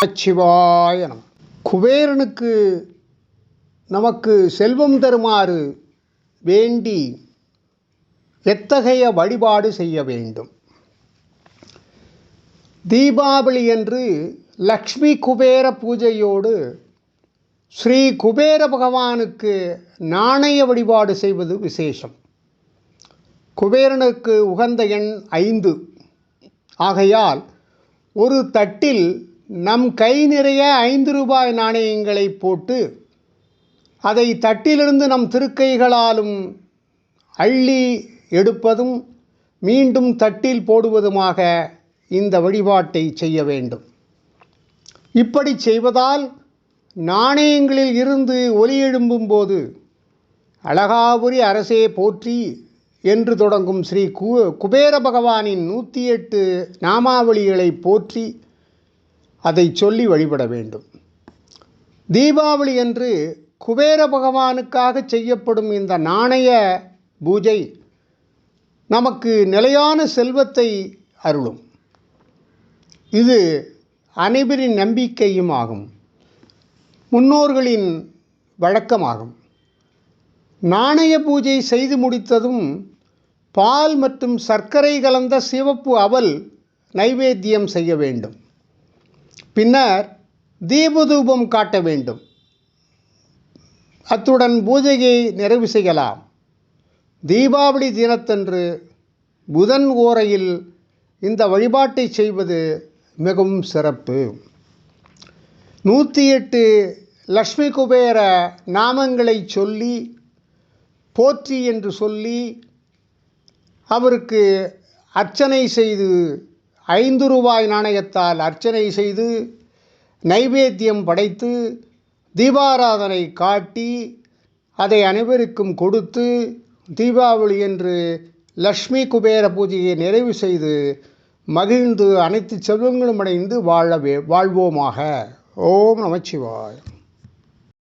நமச்சிவாய நம. குபேரனுக்கு நமக்கு செல்வம் தருமாறு வேண்டி எத்தகைய வழிபாடு செய்ய வேண்டும்? தீபாவளி அன்று லக்ஷ்மி குபேர பூஜையோடு ஸ்ரீ குபேர பகவானுக்கு நாணய வழிபாடு செய்வது விசேஷம். குபேரனுக்கு உகந்த எண் 5 ஆகையால் ஒரு தட்டில் நம் கை நிறைய 5 ரூபாய் நாணயங்களை போட்டு அதை தட்டிலிருந்து நம் திருக்கைகளாலும் அள்ளி எடுப்பதும் மீண்டும் தட்டில் போடுவதுமாக இந்த வழிபாட்டை செய்ய வேண்டும். இப்படி செய்வதால் நாணயங்களில் இருந்து ஒலி எழும்பும் போது அழகாபுரி அரசே போற்றி என்று தொடங்கும் ஸ்ரீ குபேர பகவானின் 108 நாமாவளிகளை போற்றி அதை சொல்லி வழிபட வேண்டும். தீபாவளி அன்று குபேர பகவானுக்காக செய்யப்படும் இந்த நாணய பூஜை நமக்கு நிலையான செல்வத்தை அருளும். இது அனைவரின் நம்பிக்கையும் ஆகும், முன்னோர்களின் வழக்கமாகும். நாணய பூஜை செய்து முடித்ததும் பால் மற்றும் சர்க்கரை கலந்த சிவப்பு அவல் நைவேத்தியம் செய்ய வேண்டும். பின்னர் தீபதூபம் காட்ட வேண்டும். அத்துடன் பூஜையை நிறைவு செய்யலாம். தீபாவளி தினத்தன்று புதன் ஓரையில் இந்த வழிபாட்டை செய்வது மிகவும் சிறப்பு. 108 லக்ஷ்மி குபேர நாமங்களை சொல்லி போற்றி என்று சொல்லி அவருக்கு அர்ச்சனை செய்து 5 ரூபாய் நாணயத்தால் அர்ச்சனை செய்து நைவேத்தியம் படைத்து தீபாராதனை காட்டி அதை அனைவருக்கும் கொடுத்து தீபாவளி என்று லக்ஷ்மி குபேர பூஜையை நிறைவு செய்து மகிழ்ந்து அனைத்து செல்வங்களும் அடைந்து வாழ்வோமாக. ஓம் நமச்சிவாய.